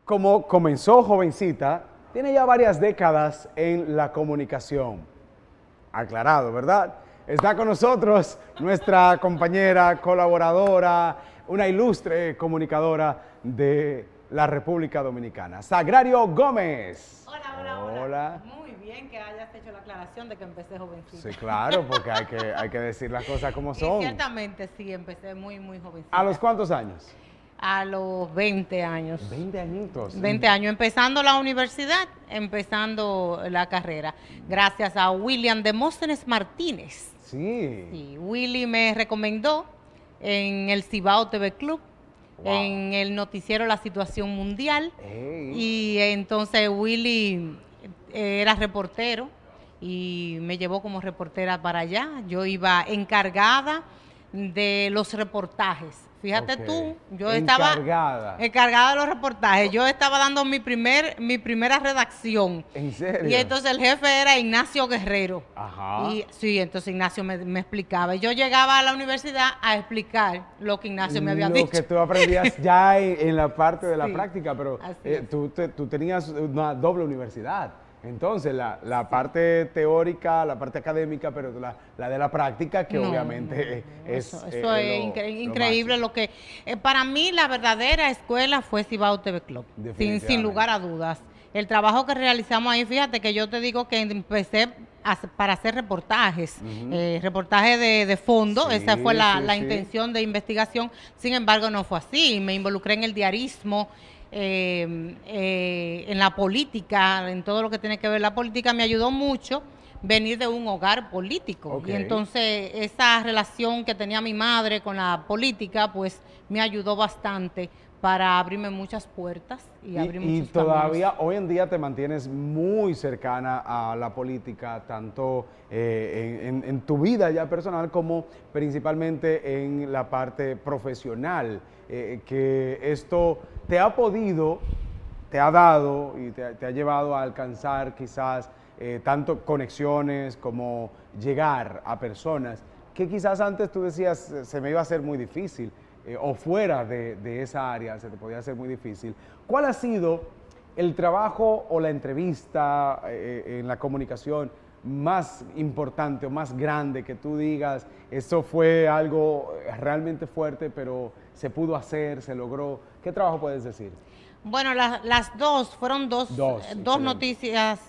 Como comenzó jovencita, tiene ya varias décadas en la comunicación. Aclarado, ¿verdad? Está con nosotros nuestra compañera, colaboradora, una ilustre comunicadora de la República Dominicana, Sagrario Gómez. Hola. Muy bien que hayas hecho la aclaración de que empecé jovencita. Sí, claro, porque hay que decir las cosas como son. Y ciertamente sí, empecé muy jovencita. ¿A los cuántos años? A los 20 años. 20 añitos. 20 años, empezando la universidad, empezando la carrera. Gracias a William Demóstenes Martínez. Sí. Sí, Willy me recomendó en el Cibao TV Club, en el noticiero La Situación Mundial. Y entonces Willy era reportero y me llevó como reportera para allá. Yo iba encargada de los reportajes. Fíjate tú, yo estaba encargada de los reportajes. Yo estaba dando mi primera redacción. ¿En serio? Y entonces el jefe era Ignacio Guerrero. Ajá. Y sí, entonces Ignacio me explicaba. Yo llegaba a la universidad a explicar lo que Ignacio me había dicho. Lo que tú aprendías ya en la parte de la práctica, pero tú tenías una doble universidad. Entonces, la parte teórica, la parte académica, pero la de la práctica, que obviamente es... Eso es increíble. Lo que para mí la verdadera escuela fue Cibao TV Club, sin lugar a dudas. El trabajo que realizamos ahí, fíjate que yo te digo que empecé para hacer reportajes, reportajes de fondo, esa fue la intención de investigación. Sin embargo, no fue así. Me involucré en el diarismo, en la política, en todo lo que tiene que ver la política. Me ayudó mucho venir de un hogar político. Y entonces esa relación que tenía mi madre con la política, pues me ayudó bastante para abrirme muchas puertas y abrir muchos todavía caminos. hoy en día te mantienes muy cercana a la política, tanto en tu vida ya personal como principalmente en la parte profesional, que esto te ha dado y te ha llevado a alcanzar quizás tanto conexiones como llegar a personas que quizás antes tú decías se me iba a hacer muy difícil. O fuera de esa área se te podía hacer muy difícil. ¿Cuál ha sido el trabajo o la entrevista en la comunicación más importante o más grande que tú digas, eso fue algo realmente fuerte, pero se pudo hacer, se logró? ¿Qué trabajo puedes decir? Bueno, las dos fueron dos noticias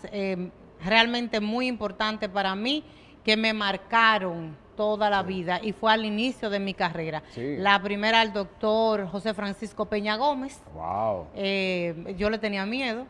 realmente muy importantes para mí que me marcaron toda la vida y fue al inicio de mi carrera. La primera al doctor José Francisco Peña Gómez. Wow. Yo le tenía miedo.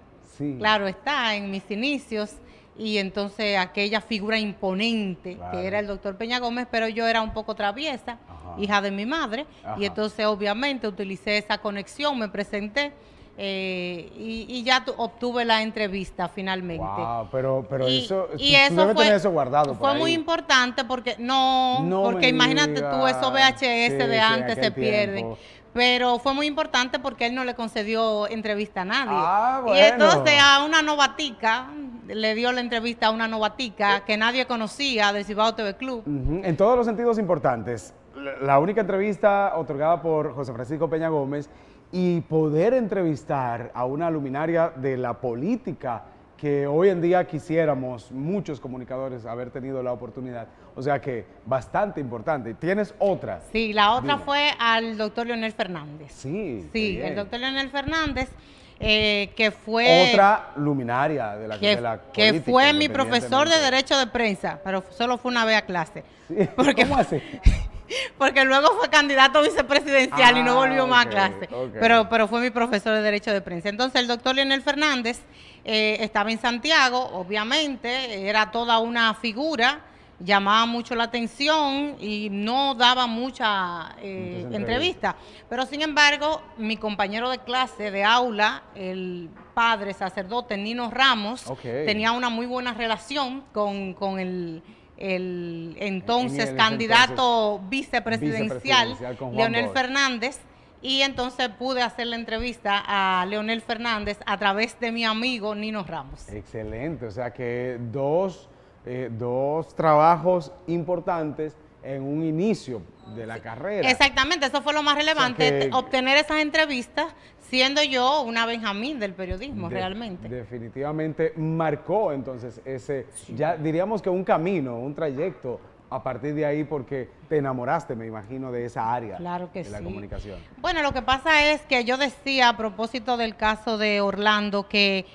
Claro, está en mis inicios y entonces aquella figura imponente que era el doctor Peña Gómez, pero yo era un poco traviesa, hija de mi madre, y entonces obviamente utilicé esa conexión, me presenté. Y ya obtuve la entrevista finalmente. Wow, pero eso, tú eso debes tener eso guardado. Fue muy importante porque porque imagínate tú, esos VHS de antes se pierden. Pero fue muy importante porque él no le concedió entrevista a nadie. Bueno. Y entonces a una novatica, le dio la entrevista a una novatica que nadie conocía de Cibao TV Club. En todos los sentidos importantes. La única entrevista otorgada por José Francisco Peña Gómez y poder entrevistar a una luminaria de la política que hoy en día quisiéramos muchos comunicadores haber tenido la oportunidad. O sea que bastante importante. ¿Tienes otra? Sí, la otra fue al doctor Leonel Fernández. Sí, el doctor Leonel Fernández, que fue... Otra luminaria de la política. Que fue mi profesor de Derecho de Prensa, pero solo fue una vez a clase. ¿Cómo así? Porque luego fue candidato vicepresidencial y no volvió más a clase. Pero fue mi profesor de Derecho de Prensa. Entonces el doctor Leonel Fernández estaba en Santiago, obviamente, era toda una figura, llamaba mucho la atención y no daba mucha entrevista. Pero sin embargo, mi compañero de clase, de aula, el padre sacerdote Nino Ramos, tenía una muy buena relación con el entonces candidato vicepresidencial Leonel Fernández, y entonces pude hacer la entrevista a Leonel Fernández a través de mi amigo Nino Ramos. Excelente, o sea que dos trabajos importantes en un inicio de la carrera. Exactamente, eso fue lo más relevante, O sea que, obtener esas entrevistas siendo yo una Benjamín del periodismo, realmente. Definitivamente marcó entonces ese, ya diríamos que un camino, un trayecto a partir de ahí, porque te enamoraste, me imagino, de esa área Claro que de la sí. comunicación. Bueno, lo que pasa es que yo decía a propósito del caso de Orlando que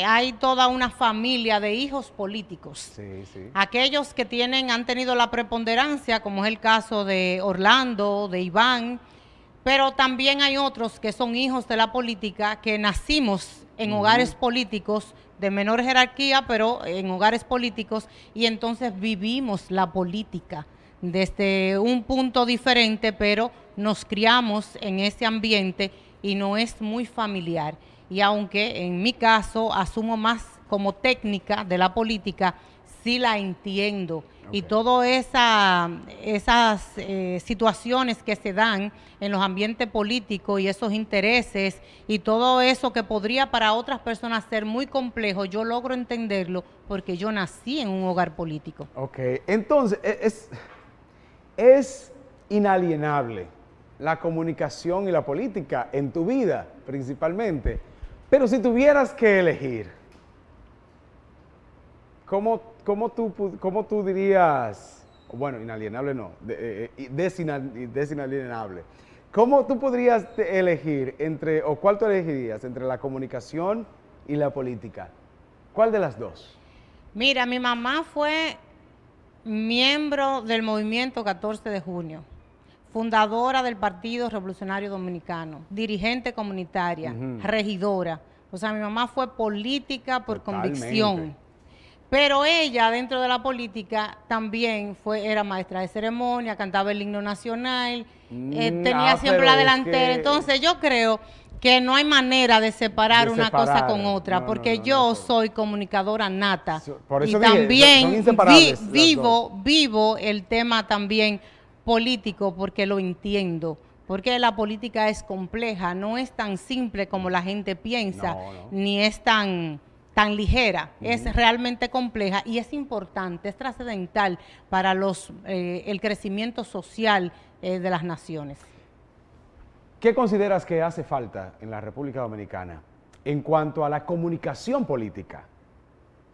hay toda una familia de hijos políticos. Sí, sí. Aquellos que han tenido la preponderancia, como es el caso de Orlando, de Iván, pero también hay otros que son hijos de la política, que nacimos en hogares políticos de menor jerarquía, pero en hogares políticos, y entonces vivimos la política desde un punto diferente, pero nos criamos en ese ambiente y no es muy familiar. Y aunque en mi caso asumo más como técnica de la política, sí la entiendo. Y todas esas situaciones que se dan en los ambientes políticos y esos intereses y todo eso que podría para otras personas ser muy complejo, yo logro entenderlo porque yo nací en un hogar político. Ok, entonces es inalienable la comunicación y la política en tu vida principalmente, pero si tuvieras que elegir, ¿cómo tú dirías, bueno, inalienable no, desinalienable? ¿Cómo tú podrías elegir entre, o cuál tú elegirías entre la comunicación y la política? ¿Cuál de las dos? Mira, mi mamá fue miembro del movimiento 14 de junio, fundadora del Partido Revolucionario Dominicano, dirigente comunitaria, regidora. O sea, mi mamá fue política por convicción. Pero ella, dentro de la política, también era maestra de ceremonia, cantaba el himno nacional, tenía siempre la delantera. Entonces, yo creo que no hay manera de separar una cosa con otra, porque yo soy comunicadora nata. Por eso y también vivo el tema también político, porque lo entiendo. Porque la política es compleja, no es tan simple como la gente piensa, ni es tan ligera, es realmente compleja y es importante, es trascendental para el crecimiento social de las naciones. ¿Qué consideras que hace falta en la República Dominicana en cuanto a la comunicación política?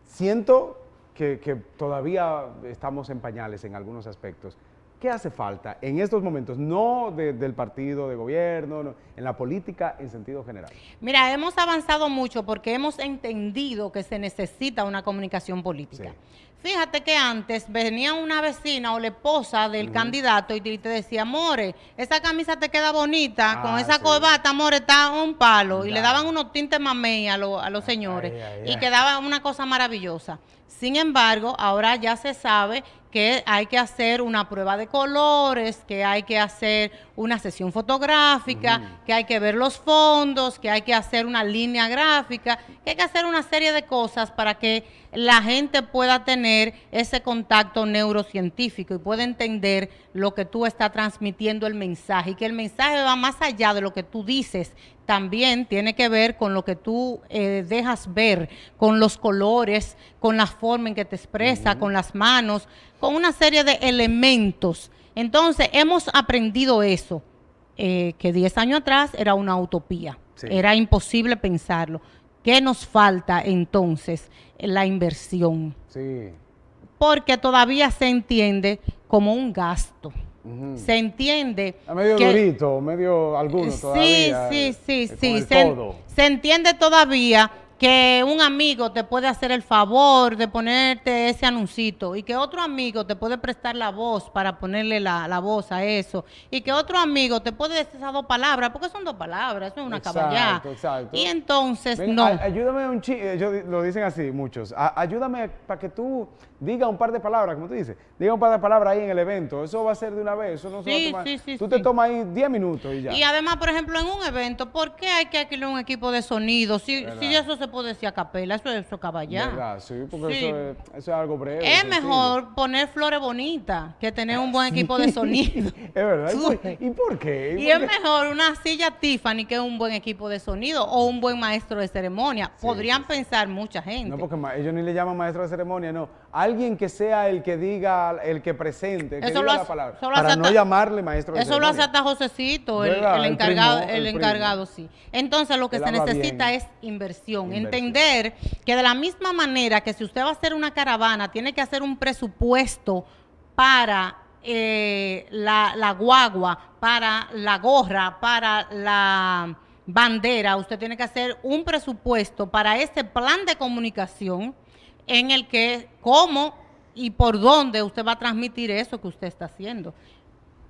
Siento que todavía estamos en pañales en algunos aspectos. ¿Qué hace falta en estos momentos? No del partido de gobierno, no, en la política en sentido general. Mira, hemos avanzado mucho porque hemos entendido que se necesita una comunicación política. Sí. Fíjate que antes venía una vecina o la esposa del candidato y te decía, more, esa camisa te queda bonita, con esa corbata, more, está un palo. Y le daban unos tintes mamey a los señores y quedaba una cosa maravillosa. Sin embargo, ahora ya se sabe que hay que hacer una prueba de colores, que hay que hacer una sesión fotográfica, que hay que ver los fondos, que hay que hacer una línea gráfica, que hay que hacer una serie de cosas para que la gente pueda tener ese contacto neurocientífico y pueda entender lo que tú estás transmitiendo el mensaje, y que el mensaje va más allá de lo que tú dices, también tiene que ver con lo que tú dejas ver, con los colores, con la forma en que te expresa, con las manos, con una serie de elementos. Entonces, hemos aprendido eso, que 10 años atrás era una utopía, era imposible pensarlo. ¿Qué nos falta entonces? La inversión. Sí. Porque todavía se entiende como un gasto. Se entiende medio durito, medio alguno todavía. Sí. Se entiende todavía que un amigo te puede hacer el favor de ponerte ese anuncito y que otro amigo te puede prestar la voz para ponerle la voz a eso y que otro amigo te puede decir esas 2 palabras, porque son 2 palabras, eso es una caballá. Exacto. Y entonces, ven, no. Ayúdame lo dicen así muchos, ayúdame para que tú digas un par de palabras, como tú dices, diga un par de palabras ahí en el evento, eso va a ser de una vez, eso no se va a tomar. Tú te tomas ahí 10 minutos y ya. Y además, por ejemplo, en un evento, ¿por qué hay que alquilar un equipo de sonido? Si eso se puedo decir a capela, eso acaba ya. ¿Verdad? Sí, porque Sí. eso es algo breve. Es sencillo. mejor poner flores bonitas que tener un buen equipo de sonido. Es verdad. ¿Y por qué? Y es mejor una silla Tiffany que un buen equipo de sonido o un buen maestro de ceremonia. Sí, Podrían sí. pensar mucha gente. No, porque ellos ni le llaman maestro de ceremonia, no. Alguien que sea el que diga, el que presente, el que Eso diga lo la hace- palabra. eso lo Para hace no hasta- llamarle maestro de Eso lo ceremonia. hace hasta Josecito, ¿Verdad? el El encargado, primo, el el primo. encargado, sí. Entonces lo que Él se habla necesita bien. es inversión. Inversión. Entender que de la misma manera que si usted va a hacer una caravana, tiene que hacer un presupuesto para la guagua, para la gorra, para la bandera. Usted tiene que hacer un presupuesto para ese plan de comunicación en el que cómo y por dónde usted va a transmitir eso que usted está haciendo.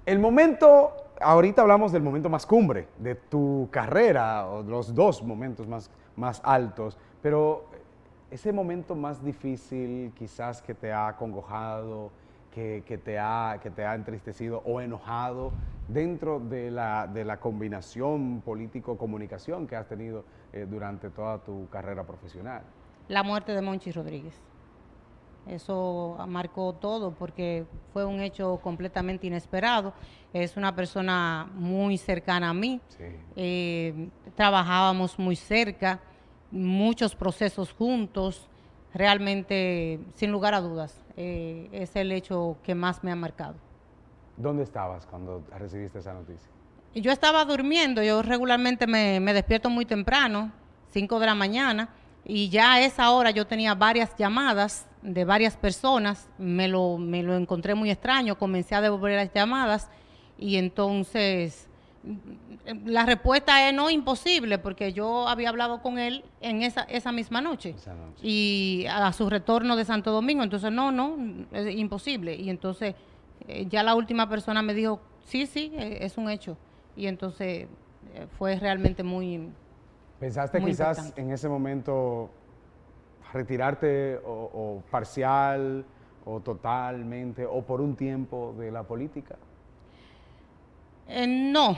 El momento, ahorita hablamos del momento más cumbre de tu carrera, o los dos momentos más altos, pero ese momento más difícil quizás que te ha acongojado, que te ha entristecido o enojado dentro de la combinación político-comunicación que has tenido durante toda tu carrera profesional. La muerte de Monchi Rodríguez. Eso marcó todo porque fue un hecho completamente inesperado. Es una persona muy cercana a mí. Sí. Trabajábamos muy cerca, muchos procesos juntos. Realmente, sin lugar a dudas, es el hecho que más me ha marcado. ¿Dónde estabas cuando recibiste esa noticia? Yo estaba durmiendo, yo regularmente me despierto muy temprano, 5 de la mañana, y ya a esa hora yo tenía varias llamadas de varias personas, me lo encontré muy extraño, comencé a devolver las llamadas y entonces la respuesta es no, imposible, porque yo había hablado con él en esa misma noche, y a su retorno de Santo Domingo, entonces no, es imposible, y entonces ya la última persona me dijo, sí, es un hecho, y entonces fue realmente muy... ¿Pensaste muy quizás importante. en ese momento retirarte o parcial o totalmente o por un tiempo de la política? No,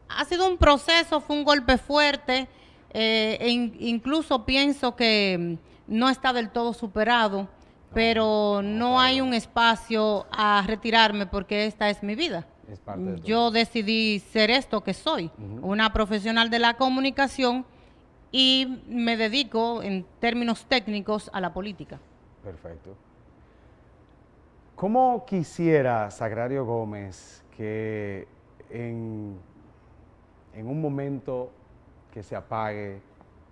ha sido un proceso, fue un golpe fuerte, incluso pienso que no está del todo superado, pero no hay un espacio a retirarme porque esta es mi vida. Es parte de tu Yo decidí ser esto que soy, una profesional de la comunicación, y me dedico en términos técnicos a la política. Perfecto. ¿Cómo quisiera Sagrario Gómez que en un momento que se apague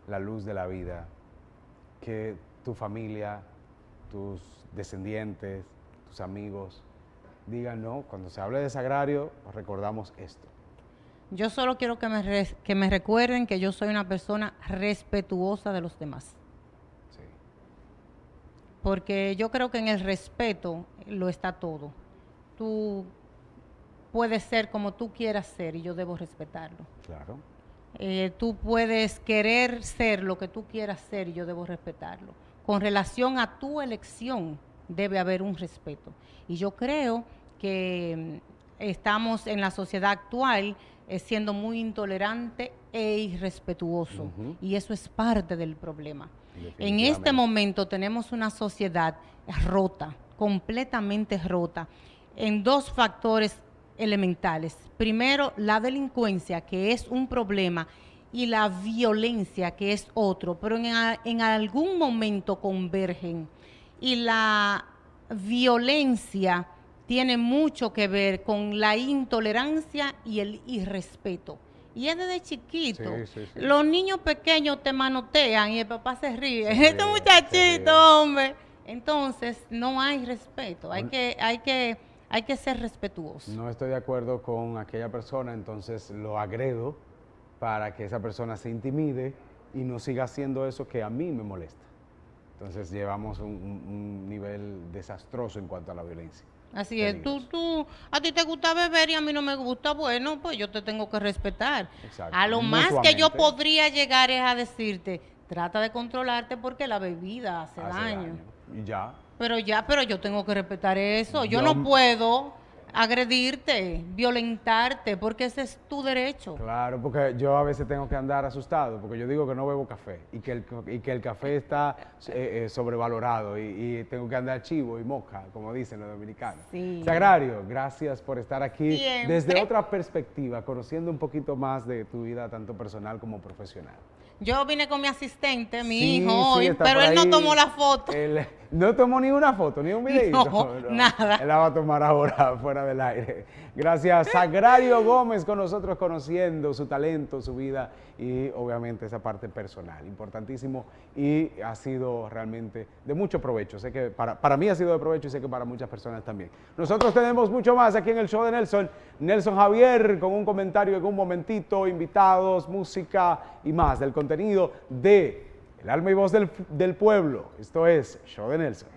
la luz de la vida, que tu familia, tus descendientes, tus amigos digan, no, cuando se hable de Sagrario, recordamos esto? Yo solo quiero que me recuerden que yo soy una persona respetuosa de los demás. Sí. Porque yo creo que en el respeto lo está todo. Tú puedes ser como tú quieras ser y yo debo respetarlo. Claro. Tú puedes querer ser lo que tú quieras ser y yo debo respetarlo. Con relación a tu elección debe haber un respeto. Y yo creo que estamos en la sociedad actual siendo muy intolerante e irrespetuoso. Y eso es parte del problema. En este momento tenemos una sociedad rota, completamente rota, en dos factores elementales. Primero, la delincuencia, que es un problema, y la violencia, que es otro, pero en algún momento convergen. Y la violencia tiene mucho que ver con la intolerancia y el irrespeto. Y es desde chiquito. Sí. Los niños pequeños te manotean y el papá se ríe. Se Este ríe. muchachito, hombre. Entonces, no hay respeto. Hay que ser respetuoso. No estoy de acuerdo con aquella persona, entonces lo agredo para que esa persona se intimide y no siga haciendo eso que a mí me molesta. Entonces llevamos un nivel desastroso en cuanto a la violencia. Así es, a ti te gusta beber y a mí no me gusta, bueno, pues yo te tengo que respetar. Exacto. A lo más que yo Mutuamente. podría llegar es a decirte, trata de controlarte porque la bebida hace daño. Y ya. Pero yo tengo que respetar eso. Yo Yo- no puedo agredirte, violentarte, porque ese es tu derecho. Claro, porque yo a veces tengo que andar asustado, porque yo digo que no bebo café y que el café está sobrevalorado y tengo que andar chivo y moca, como dicen los dominicanos. Sí. Sagrario, gracias por estar aquí Siempre. desde otra perspectiva, conociendo un poquito más de tu vida, tanto personal como profesional. Yo vine con mi asistente, mi Sí, hijo, sí, hoy, está pero por él no ahí. tomó la foto. Él no tomó ni una foto, ni un videito. No, nada. Él la va a tomar ahora, fuera del aire. Gracias, Sagrario Gómez, con nosotros conociendo su talento, su vida y obviamente esa parte personal. Importantísimo y ha sido realmente de mucho provecho. Sé que para mí ha sido de provecho y sé que para muchas personas también. Nosotros tenemos mucho más aquí en el show de Nelson. Nelson Javier con un comentario en un momentito, invitados, música y más del contenido de El Alma y Voz del Pueblo. Esto es Show de Nelson.